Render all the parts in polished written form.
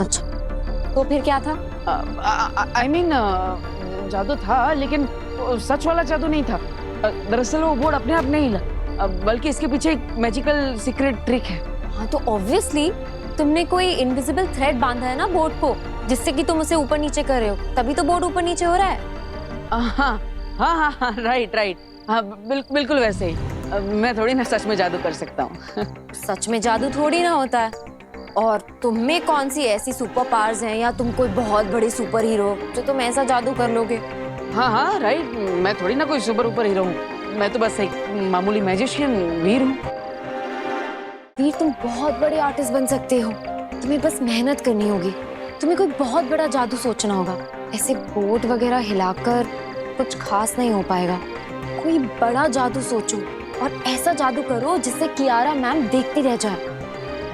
अच्छा, तो फिर क्या था? आई मीन जादू था, लेकिन सच वाला जादू नहीं था। दरअसल वो बोर्ड अपने आप नहीं हिला, बल्कि इसके पीछे एक मैजिकल सीक्रेट ट्रिक है। हाँ, तो ऑब्वियसली तुमने कोई इनविजिबल थ्रेड बांधा है ना बोर्ड को, जिससे कि तुम उसे ऊपर नीचे कर रहे हो, तभी तो बोर्ड ऊपर नीचे हो रहा है। हाँ हाँ हाँ हाँ, राइट राइट, हाँ बिल्कुल वैसे ही। मैं थोड़ी ना सच में जादू कर सकता हूँ। सच में जादू थोड़ी ना होता है। और तुम में कौन सी ऐसी सुपर पावर्स हैं, या तुम कोई बहुत बड़े सुपर हीरो जो तुम ऐसा जादू कर लोगे? हाँ हाँ राइट, मैं थोड़ी ना कोई सुपर हीरो हूँ, मैं तो बस एक मामूली मैजिशियन वीर हूँ। वीर, तुम बहुत बड़े आर्टिस्ट बन सकते हो, तुम्हें बस मेहनत करनी होगी। तुम्हें कोई बहुत बड़ा जादू सोचना होगा। ऐसे बोर्ड वगैरह हिलाकर कुछ खास नहीं हो पाएगा। कोई बड़ा जादू सोचो और ऐसा जादू करो जिससे कियारा मैम देखती रह जाए।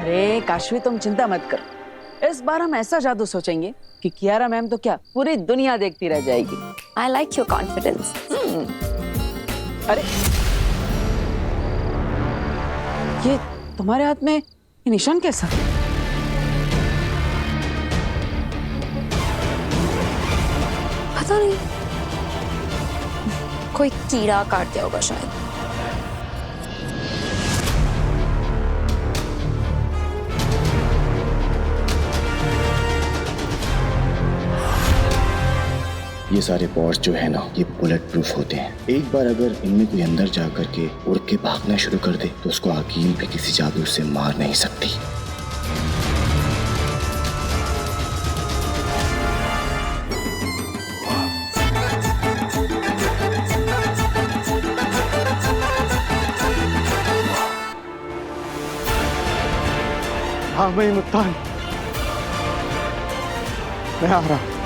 अरे काशवी, तुम चिंता मत करो, इस बार हम ऐसा जादू सोचेंगे कि कियारा मैम तो क्या, पूरी दुनिया देखती रह जाएगी। I like your confidence. अरे ये तुम्हारे हाथ में ये निशान कैसा? पता नहीं, कोई कीड़ा काट दिया होगा शायद। ये सारे पॉड्स जो है ना, ये बुलेट प्रूफ होते हैं। एक बार अगर इनमें कोई अंदर जा करके उड़ के भागना शुरू कर दे तो उसको आकील भी किसी जादू से मार नहीं सकती। हाँ मैं मुत्तान, मैं आ रहा हूं।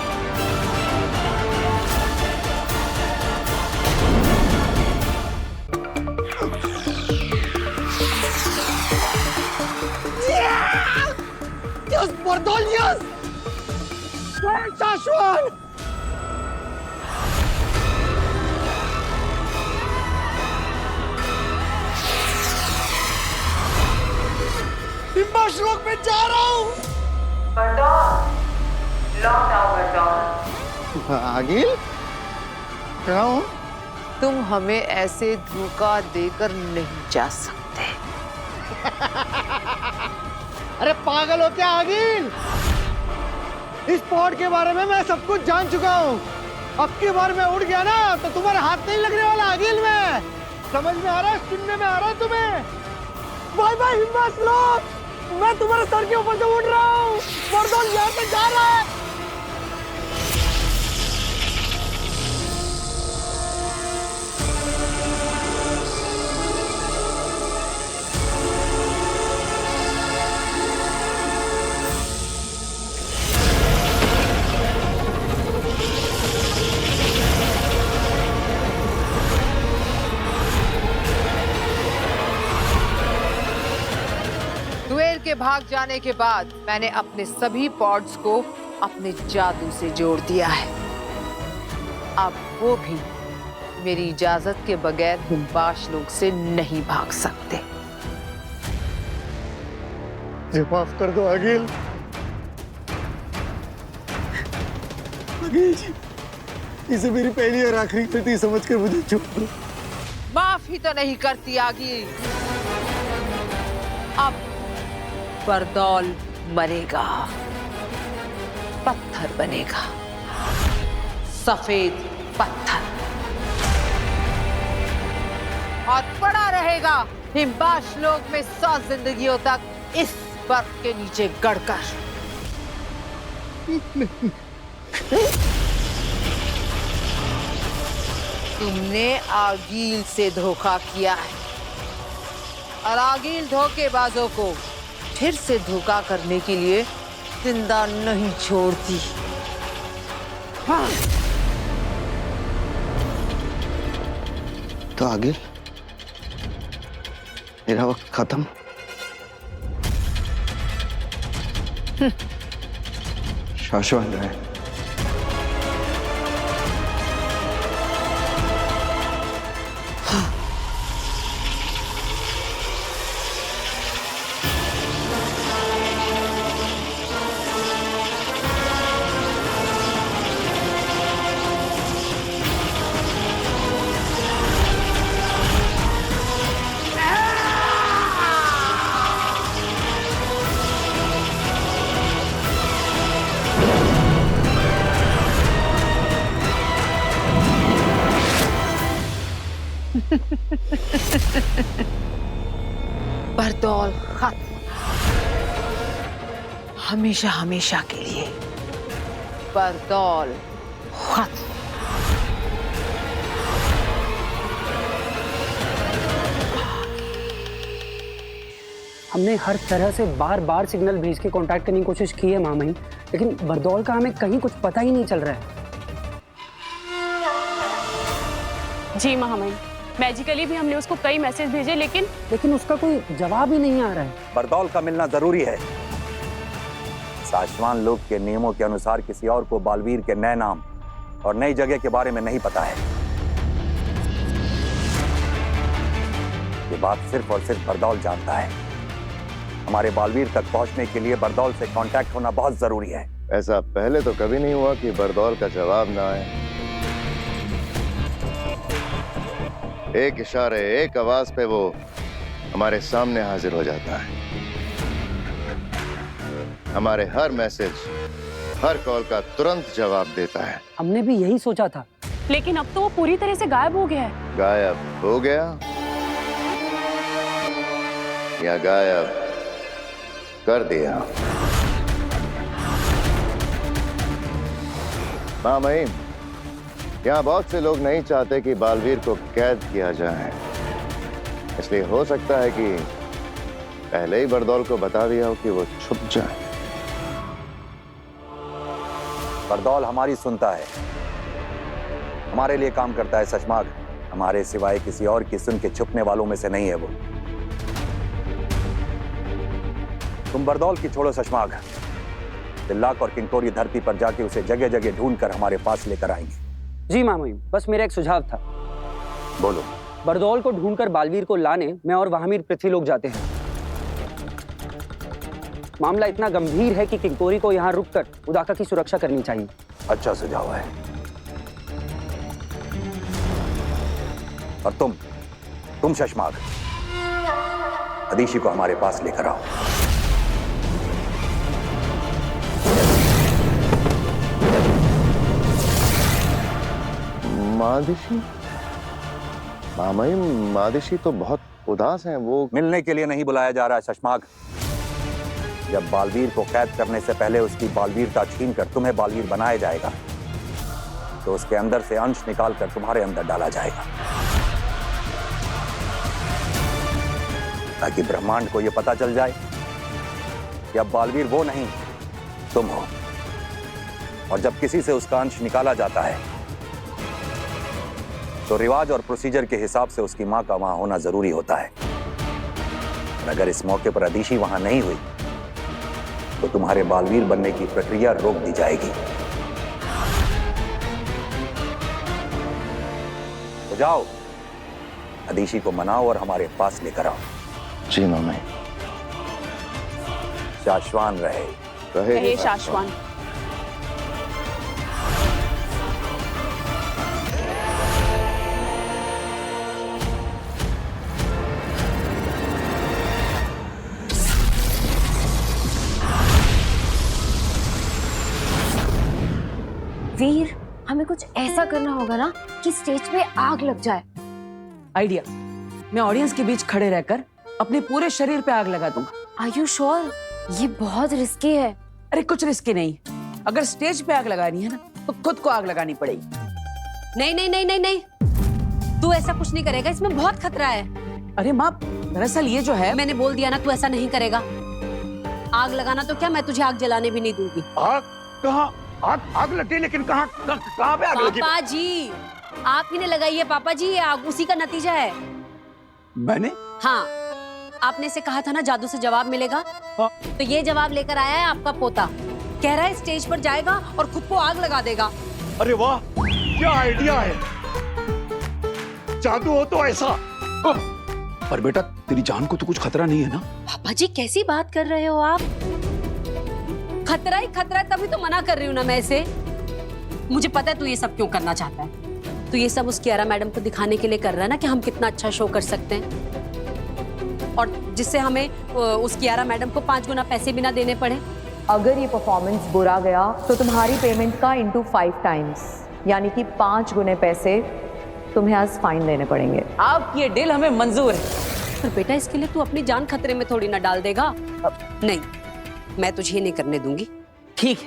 Dios por Dios! Joshua! श्लोक में जा रहा हूँ। आगिल, क्या हूँ? तुम हमें ऐसे धोखा देकर नहीं जा सकते। अरे पागल हो क्या आगिल? इस पॉड के बारे में मैं सब कुछ जान चुका हूँ। अब की बार मैं उड़ गया ना तो तुम्हारे हाथ नहीं लगने वाला आगिल में। समझ में आ रहा है, सुनने में आ रहा है तुम्हें? बाय बाय हिम्मत लोग, मैं तुम्हारे सर के ऊपर से उड़ रहा हूँ। मर्दोल यहाँ से जा रहा है। दुएल के भाग जाने के बाद मैंने अपने सभी पॉड्स को अपने जादू से जोड़ दिया है। अब वो भी मेरी इजाजत के बगैर हिम्बाश लोग से नहीं भाग सकते। मुझे माफ कर दो आगिल। आगिल जी, इसे मेरी पहली और आखिरी गलती समझकर मुझे छोड़ दो। माफ ही तो नहीं करती आगिल। अब बरदौल मरेगा, पत्थर बनेगा, सफेद पत्थर, और पड़ा रहेगा हिम्बाश लोक में 100 जिंदगियों तक इस बर्फ के नीचे गड़कर। तुमने आगील से धोखा किया है और आगील धोखेबाजों को फिर से धोखा करने के लिए जिंदा नहीं छोड़ती। हाँ। तो आगिल, मेरा वक्त खत्म। शाश्वत है। बरदौल खत्म, हमेशा हमेशा के लिए बरदौल खत्म। हमने हर तरह से बार बार सिग्नल भेज के कांटेक्ट करने की कोशिश की है मामई, लेकिन बरदौल का हमें कहीं कुछ पता ही नहीं चल रहा है। जी महामहिम, मैजिकली भी हमने उसको कई मैसेज भेजे, लेकिन उसका कोई जवाब ही नहीं आ रहा है। बरदौल का मिलना जरूरी है। साशवान लोग के नियमों के अनुसार किसी और को बालवीर के नए नाम और नई जगह के बारे में नहीं पता है। ये बात सिर्फ और सिर्फ बरदौल जानता है। हमारे बालवीर तक पहुंचने के लिए बरदौल से कांटेक्ट होना बहुत जरूरी है। ऐसा पहले तो कभी नहीं हुआ कि बरदौल का जवाब ना आए। एक इशारे, एक आवाज पे वो हमारे सामने हाजिर हो जाता है। हमारे हर मैसेज, हर कॉल का तुरंत जवाब देता है। हमने भी यही सोचा था, लेकिन अब तो वो पूरी तरह से गायब हो गया है। गायब हो गया या गायब कर दिया? मामई, यहाँ बहुत से लोग नहीं चाहते कि बालवीर को कैद किया जाए, इसलिए हो सकता है कि पहले ही बरदौल को बता दिया हो कि वो छुप जाए। बरदौल हमारी सुनता है, हमारे लिए काम करता है सचमाग। हमारे सिवाय किसी और की सुन के छुपने वालों में से नहीं है वो। तुम बरदौल की छोड़ो सचमाग, तिल्लाक और किंकोरी धरती पर जाके उसे जगह जगह ढूंढ कर हमारे पास लेकर आएंगे। जी मामई, बस मेरा एक सुझाव था। बोलो। बरदौल को ढूंढकर बालवीर को लाने मैं और वहामीर पृथ्वी लोग जाते हैं। मामला इतना गंभीर है कि किंकोरी को यहाँ रुककर उदाका की सुरक्षा करनी चाहिए। अच्छा सुझाव है। और तुम शशमाग, अदीशी को हमारे पास लेकर आओ। मादिशी? मामई, मादिशी तो बहुत उदास हैं। वो मिलने के लिए नहीं बुलाया जा रहा है शशमाग। जब बालवीर को कैद करने से पहले उसकी बालवीरता छीनकर तुम्हें बालवीर बनाया जाएगा, तो उसके अंदर से अंश निकालकर तुम्हारे अंदर डाला जाएगा, ताकि ब्रह्मांड को यह पता चल जाए कि अब बालवीर वो नहीं तुम हो। और जब किसी से उसका अंश निकाला जाता है तो रिवाज और प्रोसीजर के हिसाब से उसकी मां का वहां होना जरूरी होता है। और अगर इस मौके पर अदीशी वहां नहीं हुई तो तुम्हारे बालवीर बनने की प्रक्रिया रोक दी जाएगी। तो जाओ, अदीशी को मनाओ और हमारे पास लेकर आओ। जी मामई। शाश्वान रहे। रहे शाश्वान। वीर, हमें कुछ ऐसा करना होगा ना कि स्टेज पे आग लग जाए। आइडिया, मैं ऑडियंस के बीच खड़े रहकर अपने पूरे शरीर पे आग लगा दूंगा। Are you sure? ये बहुत रिस्की है। अरे कुछ रिस्की नहीं, अगर स्टेज पे आग लगानी है ना तो खुद को आग लगानी पड़ेगी। नहीं नहीं नहीं नहीं नहीं, तू ऐसा कुछ नहीं करेगा, इसमें बहुत खतरा है। अरे माँ, दरअसल ये जो है, मैंने बोल दिया ना, तू ऐसा नहीं करेगा। आग लगाना तो क्या, मैं तुझे आग जलाने भी नहीं दूंगी। आग कहाँ? आग लगी, लेकिन कहाँ पे आग लगी? पापा जी, आप ही ने लगाई है पापा जी, ये आग उसी का नतीजा है। मैंने? हाँ, आपने से कहा था ना जादू से जवाब मिलेगा, तो ये जवाब लेकर आया है आपका पोता। कह रहा है स्टेज पर जाएगा और खुद को आग लगा देगा। अरे वाह, क्या आइडिया है। जादू हो तो ऐसा। पर बेटा, तेरी जान को तो कुछ खतरा नहीं है ना? पापा जी कैसी बात कर रहे हो आप? खतरा ही खतरा है, तभी तो मना कर रही हूँ ना मैं इसे। मुझे पता है तू ये सब क्यों करना चाहता है। तू ये सब उस कियारा मैडम को दिखाने के लिए कर रहा है ना कि हम कितना अच्छा शो कर सकते हैं, और जिससे हमें उस कियारा मैडम को 5 गुना पैसे भी ना देने पड़े। अगर ये परफॉर्मेंस बुरा गया तो तुम्हारी पेमेंट का इंटू 5 टाइम्स, यानी कि 5 गुने पैसे तुम्हें आज फाइन देने पड़ेंगे। आपकी ये डील हमें मंजूर है। पर बेटा इसके लिए तू अपनी जान खतरे में थोड़ी ना डाल देगा। नहीं, मैं तुझे नहीं करने दूंगी। ठीक है,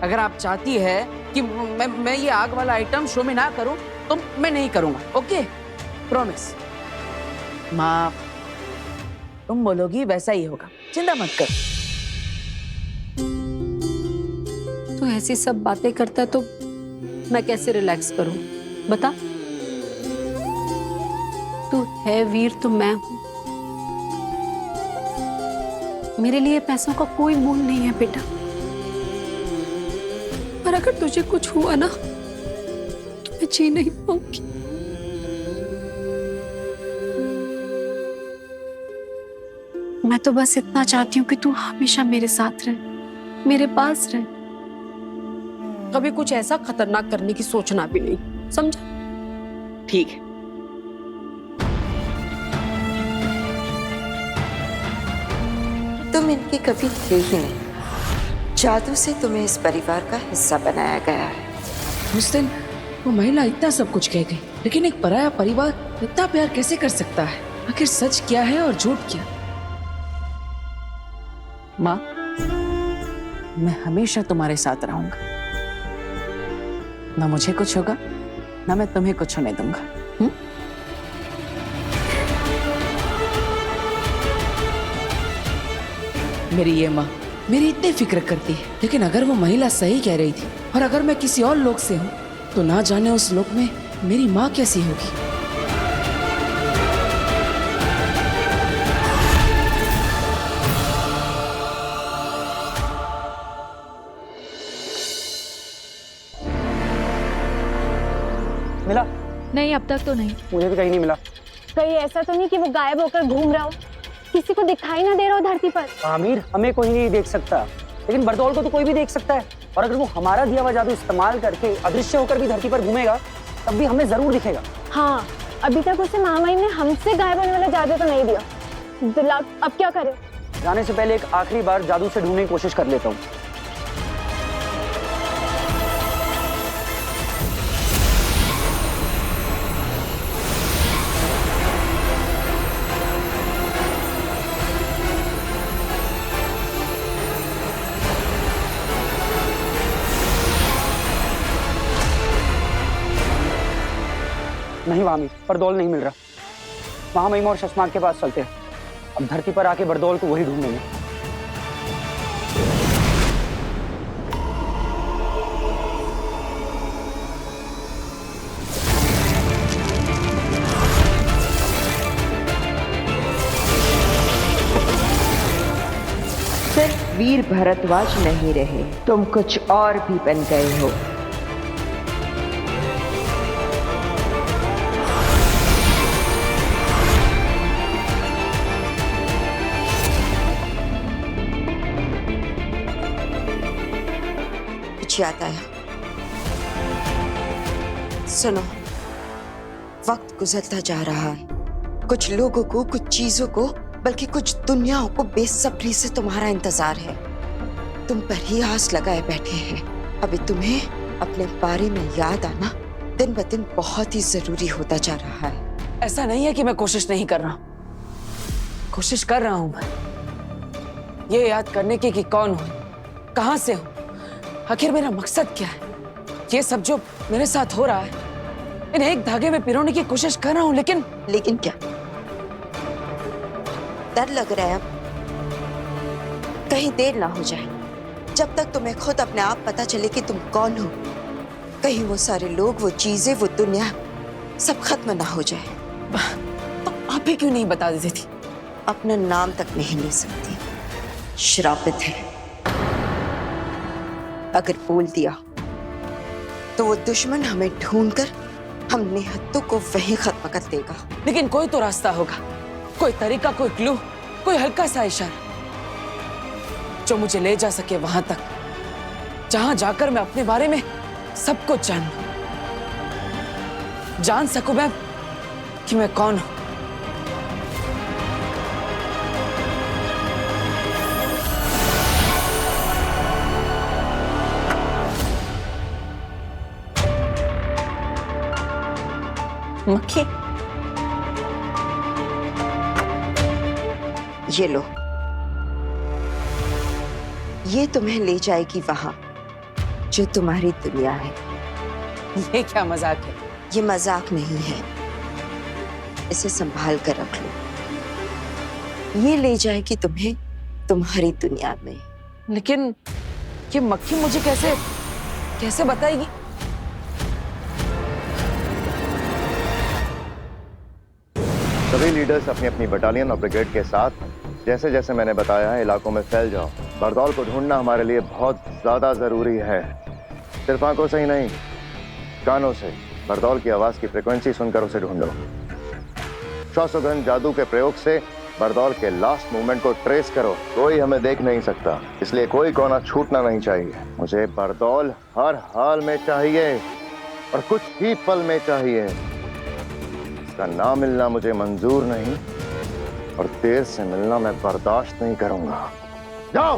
अगर आप चाहती है कि मैं ये आग वाला आइटम शो में ना करूं तो मैं नहीं करूंगा। Okay, promise. माँ, तुम बोलोगी वैसा ही होगा, चिंता मत कर। तू ऐसी सब बातें करता है तो मैं कैसे रिलैक्स करूं बता। तू है वीर तो मैं हूं। मेरे लिए पैसों का कोई मोल नहीं है बेटा, पर अगर तुझे कुछ हुआ ना तो मैं जी नहीं पाऊंगी। मैं तो बस इतना चाहती हूँ कि तू हमेशा मेरे साथ रहे, मेरे पास रहे, कभी कुछ ऐसा खतरनाक करने की सोचना भी नहीं, समझा? ठीक है। तुम इनके कभी थे ही नहीं। जादू से तुम्हें इस परिवार का हिस्सा बनाया गया है। उस दिन वो महिला इतना सब कुछ कह गई, लेकिन एक पराया परिवार इतना प्यार कैसे कर सकता है? आखिर सच क्या है और झूठ क्या? माँ, मैं हमेशा तुम्हारे साथ रहूंगा। ना मुझे कुछ होगा, ना मैं तुम्हें कुछ होने दूंगा। मेरी ये माँ मेरी इतनी फिक्र करती है, लेकिन अगर वो महिला सही कह रही थी और अगर मैं किसी और लोक से हूँ तो ना जाने उस लोक में मेरी माँ कैसी होगी। मिला? नहीं, अब तक तो नहीं। मुझे भी कहीं नहीं मिला। कहीं ऐसा तो नहीं कि वो गायब होकर घूम रहा हो, किसी को दिखाई ना दे रहा हो धरती पर? आमिर हमें कोई नहीं देख सकता, लेकिन बरदौल को तो कोई भी देख सकता है। और अगर वो हमारा दिया हुआ जादू इस्तेमाल करके अदृश्य होकर भी धरती पर घूमेगा तब भी हमें जरूर दिखेगा। हाँ, अभी तक उसे महामाई ने हमसे गायब होने वाला जादू तो नहीं दिया। दिला, अब क्या करें? जाने से पहले एक आखिरी बार जादू से ढूंढने की कोशिश कर लेता हूँ। नहीं वामी, बरदौल नहीं मिल रहा। महामहिमा और शशमाग के पास चलते हैं। अब धरती पर आके बरदौल को वही ढूंढेंगे। सिर्फ वीर भरद्वाज नहीं रहे, तुम कुछ और भी बन गए हो। याद आया, सुनो, वक्त गुजरता जा रहा है। कुछ लोगों को, कुछ चीजों को, बल्कि कुछ दुनियाओं को बेसब्री से तुम्हारा इंतजार है। तुम पर ही आस लगाए बैठे हैं। अभी तुम्हें अपने बारे में याद आना दिन ब दिन बहुत ही जरूरी होता जा रहा है। ऐसा नहीं है कि मैं कोशिश नहीं कर रहा, कोशिश कर रहा हूं मैं ये याद करने की कि कौन हूं, कहां से हूं, आखिर मेरा मकसद क्या है। ये सब जो मेरे साथ हो रहा है, इन्हें एक धागे में पिरोने की कोशिश कर रहा हूं, लेकिन क्या डर लग रहा है? अब कहीं देर ना हो जाए। जब तक तुम्हें खुद अपने आप पता चले कि तुम कौन हो, कहीं वो सारे लोग, वो चीजें, वो दुनिया सब खत्म ना हो जाए। तो आप ही क्यों नहीं बता देती थी? अपना नाम तक नहीं ले सकती, श्रापित है। अगर बोल दिया तो वो दुश्मन हमें ढूंढकर हम निहत्तों को वहीं खत्म कर देगा। लेकिन कोई तो रास्ता होगा, कोई तरीका, कोई क्लू, कोई हल्का सा इशारा जो मुझे ले जा सके वहां तक जहां जाकर मैं अपने बारे में सब कुछ जान सकूं मैं कि मैं कौन हूं। मक्खी? ये लो, ये तुम्हें ले जाएगी वहां जो तुम्हारी दुनिया है। ये क्या मजाक है? ये मजाक नहीं है, इसे संभाल कर रख लो। ये ले जाएगी तुम्हें तुम्हारी दुनिया में। लेकिन ये मक्खी मुझे कैसे बताएगी? सभी लीडर्स अपनी अपनी बटालियन और ब्रिगेड के साथ जैसे जैसे मैंने बताया है इलाकों में फैल जाओ। बरदौल को ढूंढना हमारे लिए बहुत ज्यादा जरूरी है। सिर्फ आंखों से ही नहीं, कानों से बरदौल की आवाज की फ्रीक्वेंसी सुनकर उसे ढूंढो। श्वासोगंध जादू के प्रयोग से बरदौल के लास्ट मूवमेंट को ट्रेस करो। कोई हमें देख नहीं सकता, इसलिए कोई कोना छूटना नहीं चाहिए। मुझे बरदौल हर हाल में चाहिए और कुछ ही पल में चाहिए। इसका ना मिलना मुझे मंजूर नहीं और देर से मिलना मैं बर्दाश्त नहीं करूंगा। जाओ।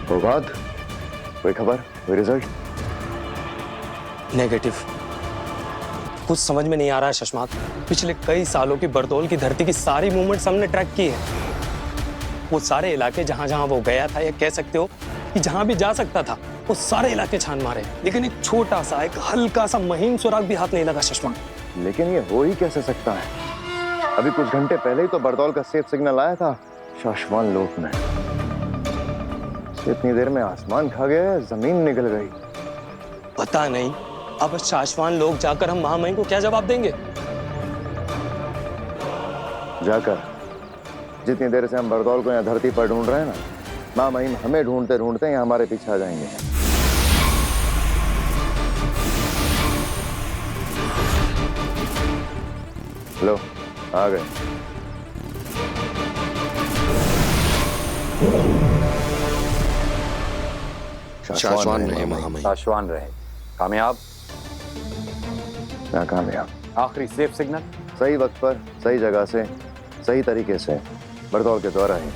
वो बात, कोई खबर, कोई रिजल्ट? नेगेटिव। कुछ समझ में नहीं आ रहा है शशमाक। पिछले कई सालों की बरदौल की धरती की सारी मूवमेंट्स हमने ट्रैक की है। वो सारे इलाके जहां जहां वो गया था, या कह सकते हो कि जहां भी जा सकता था, वो सारे इलाके छान मारे, लेकिन एक छोटा सा, एक हल्का सा महीन सुराग भी हाथ नहीं लगा शशमाक। लेकिन ये हो ही कैसे सकता है? अभी कुछ घंटे पहले ही तो बरदौल का सेफ सिग्नल आया था शाश्वान लोक में। इतनी देर में आसमान खा गया, जमीन निकल गई। पता नहीं अब शाश्वान लोग जाकर हम महामहिम को क्या जवाब देंगे? जाकर जितनी देर से हम बरदौल को यहाँ धरती पर ढूंढ रहे हैं ना, महामहिम हमें ढूंढते ढूंढते यहाँ हमारे पीछे आ जाएंगे। लो, आ गए। शाश्वान रहे महामहिम। शाश्वान रहे। कामयाब? नाकामयाब। आखिरी सेफ सिग्नल सही वक्त पर, सही जगह से, सही तरीके से बरदौल के द्वारा ही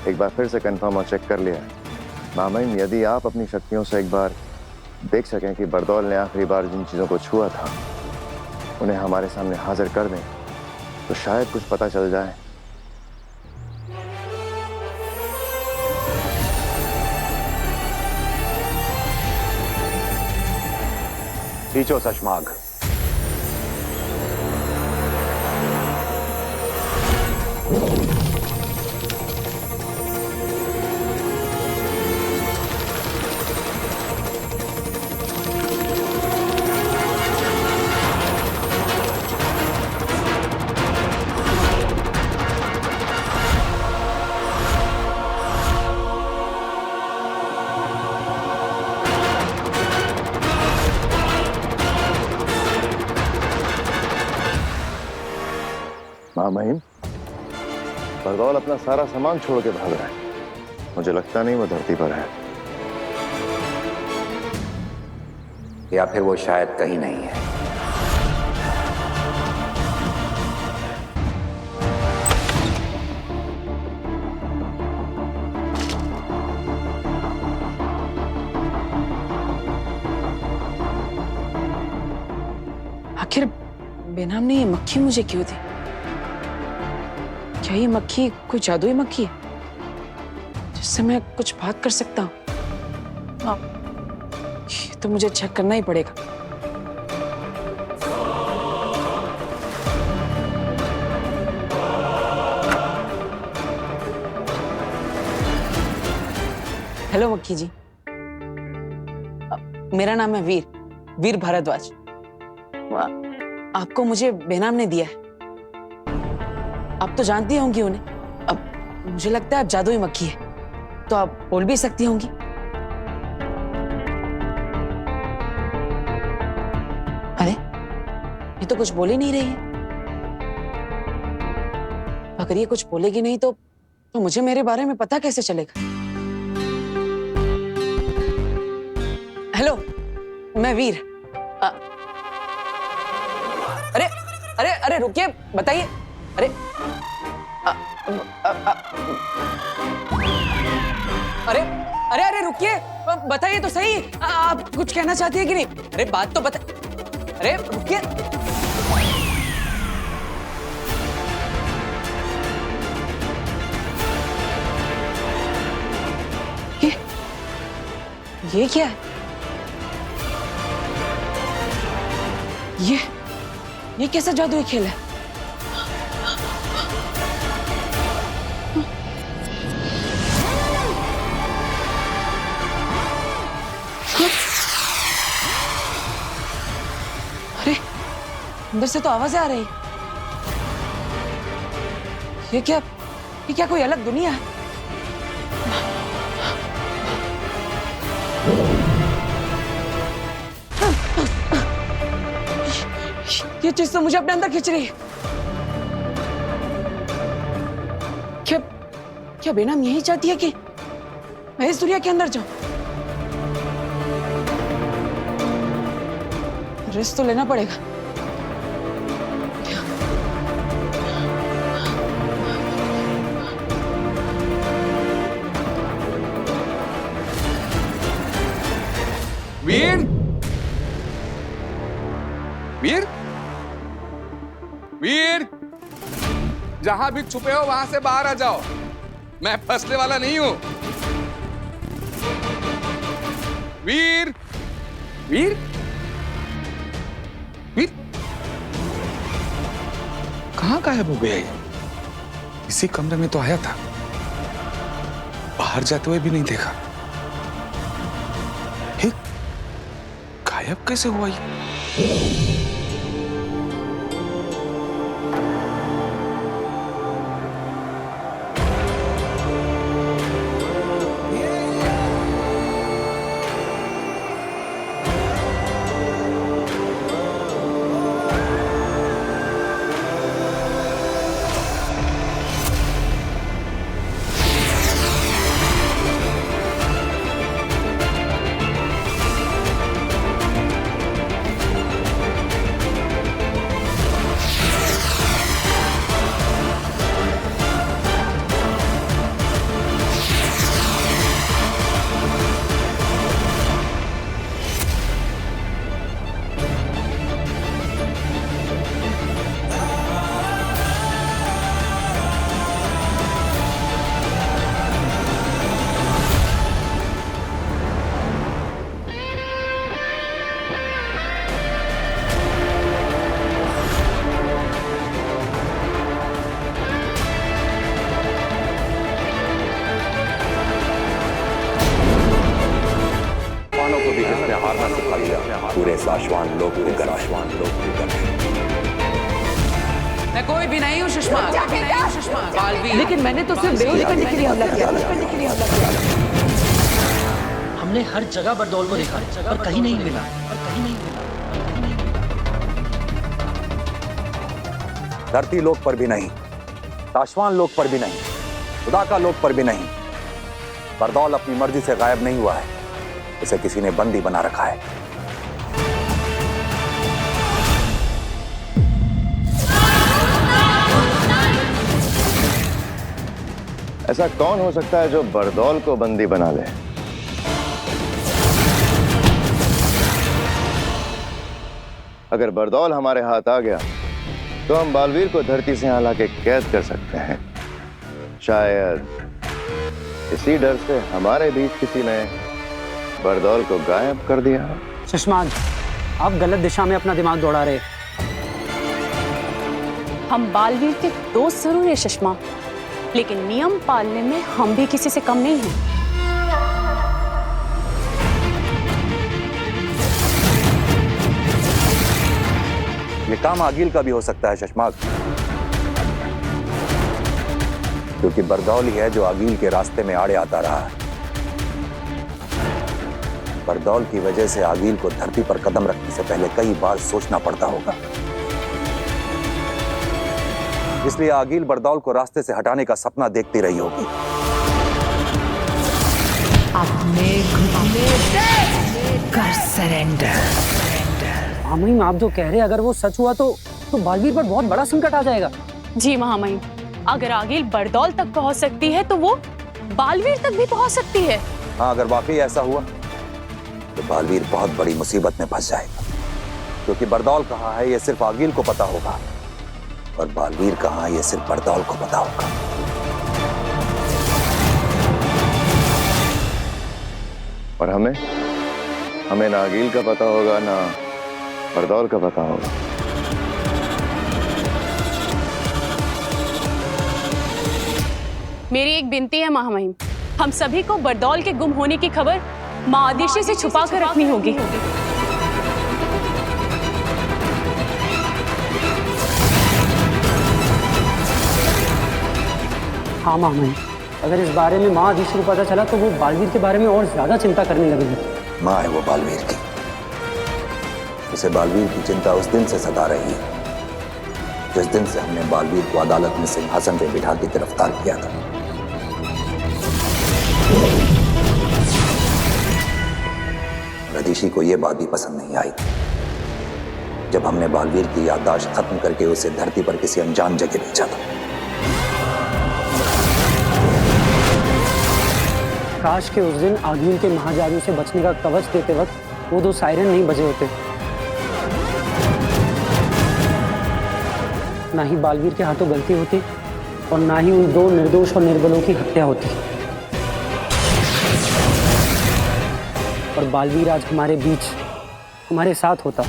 एक बार फिर से कंफर्म और चेक कर लिया। महामहिम, यदि आप अपनी शक्तियों से एक बार देख सकें कि बरदौल ने आखिरी बार जिन चीजों को छुआ था उन्हें हमारे सामने हाजिर कर दें, तो शायद कुछ पता चल जाए। खींचो शशमाग। महामहिम, बरदौल अपना सारा सामान छोड़ के भाग रहा है। मुझे लगता नहीं वो धरती पर है, या फिर वो शायद कहीं नहीं है। आखिर बेनाम ने ये मक्खी मुझे क्यों दी? क्या ये मक्खी कोई जादुई मक्खी है जिससे मैं कुछ बात कर सकता हूँ? ये तो मुझे चेक करना ही पड़ेगा। हेलो मक्खी जी, मेरा नाम है वीर भारद्वाज। आपको मुझे बेनाम ने दिया है। आप तो जानती होंगी उन्हें। अब मुझे लगता है आप जादुई मक्खी है, तो आप बोल भी सकती होंगी। अरे ये तो कुछ बोल ही नहीं रही है। अगर ये कुछ बोलेगी नहीं तो मुझे मेरे बारे में पता कैसे चलेगा? हेलो, मैं वीर। अरे अरे अरे रुकिए, बताइए। अरे अरे अरे अरे रुकिए, बताइए तो सही। आप कुछ कहना चाहती है कि नहीं? अरे बात तो बता। अरे रुकिए। ये क्या है? ये कैसा जादुई खेल है? अरे अंदर से तो आवाजें आ रही। ये क्या कोई अलग दुनिया है? ये चीज तो मुझे अपने अंदर खींच रही है। क्या बेनाम यही चाहती है कि मैं इस दुनिया के अंदर जाऊं? रिस्क तो लेना पड़ेगा। वीर, वीर, वीर, जहां भी छुपे हो वहां से बाहर आ जाओ। मैं फंसने वाला नहीं हूं। वीर, वीर, वीर, कहां गायब हो गया ये? इसी कमरे में तो आया था, बाहर जाते हुए भी नहीं देखा। हे, गायब कैसे हुआ ये? पूरे साशवान लोग मैं कोई भी नहीं हूँ सुषमा। लेकिन मैंने तो सिर्फ बेहोश करने के लिए हमला किया। हमने हर जगह बरदौल को देखा पर कहीं नहीं मिला। धरती लोक पर भी नहीं, साशवान लोक पर भी नहीं, खुदा का लोक पर भी नहीं। बरदौल अपनी मर्जी से गायब नहीं हुआ है, इसे किसी ने बंदी बना रखा है। ऐसा कौन हो सकता है जो बरदौल को बंदी बना ले? अगर बरदौल हमारे हाथ आ गया तो हम बालवीर को धरती से यहाँ लाके कैद कर सकते हैं। शायद इसी डर से हमारे बीच किसी ने बरदौल को गायब कर दिया। शशमाग, आप गलत दिशा में अपना दिमाग दौड़ा रहे। हम बालवीर के दोस्त जरूर है शशमा, लेकिन नियम पालने में हम भी किसी से कम नहीं हैं। ये काम आगिल का भी हो सकता है शशमाग, क्योंकि बरदौल ही है जो आगिल के रास्ते में आड़े आता रहा है। बरदौल की वजह से आगिल को धरती पर कदम रखने से पहले कई बार सोचना पड़ता होगा। इसलिए आगिल बरदौल को रास्ते से हटाने का सपना देखती रही होगी। अपने घुटने कर सरेंडर। महामहिम, आप जो कह रहे हैं अगर वो सच हुआ तो बालवीर पर बहुत बड़ा संकट आ जाएगा। जी महामहिम, अगर आगिल बरदौल तक पहुंच सकती है तो वो बालवीर तक भी पहुंच सकती है। हाँ, अगर वाकई ऐसा हुआ तो बालवीर बहुत बड़ी मुसीबत में फंस जाएगा, क्योंकि बरदौल कहाँ है ये सिर्फ आगिल को पता होगा, और बालवीर कहाँ है ये सिर्फ बरदौल को पता होगा। और हमें ना आगिल का पता होगा ना बरदौल का पता होगा। मेरी एक विनती है महामहिम, हम सभी को बरदौल के गुम होने की खबर माँ आदिशी से छुपा कर रखनी होगी। हाँ महामहिम, अगर इस बारे में माँ आदिशी को पता चला तो वो बालवीर के बारे में और ज्यादा चिंता करने लगेगी। माँ है वो बालवीर की, उसे बालवीर की चिंता उस दिन से सता रही है जिस दिन से हमने बालवीर को अदालत में सिंहासन पे बिठा के गिरफ्तार किया था। रदीशी को यह बात भी पसंद नहीं आई जब हमने बालवीर की याददाश्त खत्म करके उसे धरती पर किसी अनजान जगह भेजा था। काश के उस दिन आगिल के महाजादू से बचने का कवच देते वक्त वो 2 सायरन नहीं बजे होते, ना ही बालवीर के हाथों गलती होती और ना ही उन 2 निर्दोष और निर्बलों की हत्या होती। और बालवीर आज हमारे बीच हमारे साथ होता।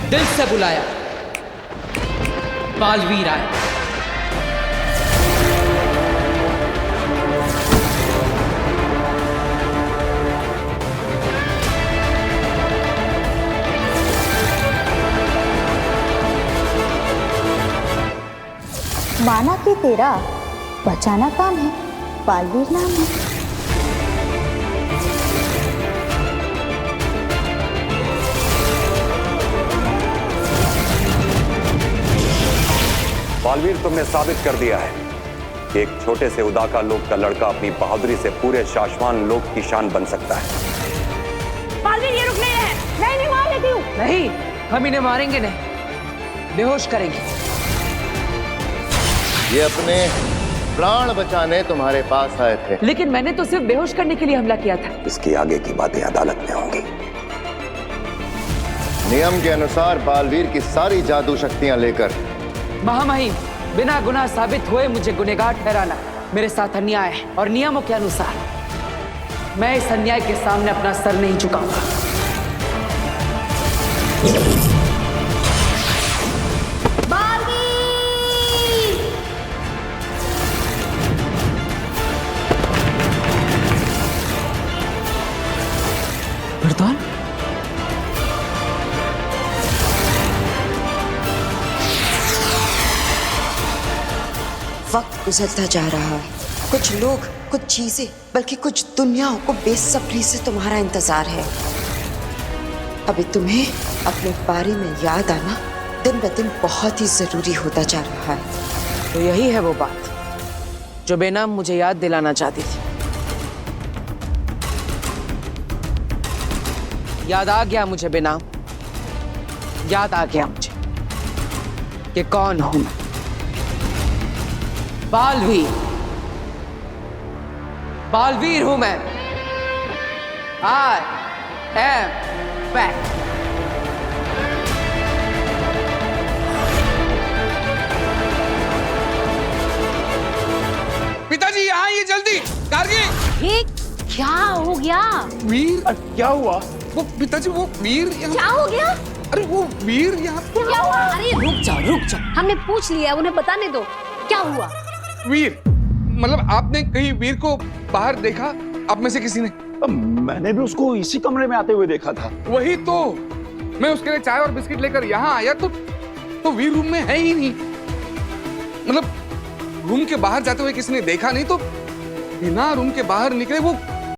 दिल से बुलाया, बालवीर आए। माना कि तेरा बचाना काम है, बालवीर नाम है। बालवीर, तुमने साबित कर दिया है कि एक छोटे से उदाका लोक का लड़का अपनी बहादुरी से पूरे शाश्वान लोक की शान बन सकता है। बालवीर ये रुक नहीं रहे, नहीं मार लेती हूँ। नहीं, हम इन्हें मारेंगे नहीं, बेहोश करेंगे। ये अपने प्राण बचाने तुम्हारे पास आए थे, लेकिन मैंने तो सिर्फ बेहोश करने के लिए हमला किया था। इसकी आगे की बातें अदालत में होंगी। नियम के अनुसार बालवीर की सारी जादू शक्तियां लेकर महामहिम, बिना गुनाह साबित हुए मुझे गुनहगार ठहराना मेरे साथ अन्याय है, और नियमों के अनुसार मैं इस अन्याय के सामने अपना सर नहीं झुकाऊंगा। बरदौल, वक्त गुजरता जा रहा है। कुछ लोग, कुछ चीजें, बल्कि कुछ दुनियाओं को बेसब्री से तुम्हारा इंतजार है। अभी तुम्हें अपने बारे में याद आना दिन ब दिन बहुत ही जरूरी होता जा रहा है। तो यही है वो बात जो बेनाम मुझे याद दिलाना चाहती थी। याद आ गया मुझे बेनाम, याद आ गया मुझे कि कौन हूं मैं। बालवीर, बालवीर हूं मैं। I am back। पिताजी यहाँ आइए जल्दी। गार्गी, ये क्या हो गया? वीर, क्या हुआ? वो पिताजी, वो वीर क्या हो गया? अरे वो वीर यहाँ क्या हुआ? अरे रुक जाओ, हमने पूछ लिया, उन्हें बताने दो क्या हुआ। वीर, मतलब आपने कहीं वीर को बाहर देखा? आप में से किसी ने? मैंने भी उसको इसी कमरे में आते हुए देखा था। वही तो, मैं उसके लिए चाय और बिस्किट लेकर यहाँ आया तो वीर रूम में है ही नहीं। मतलब रूम के बाहर जाते हुए किसी ने देखा नहीं तो बिना रूम के बाहर निकले वो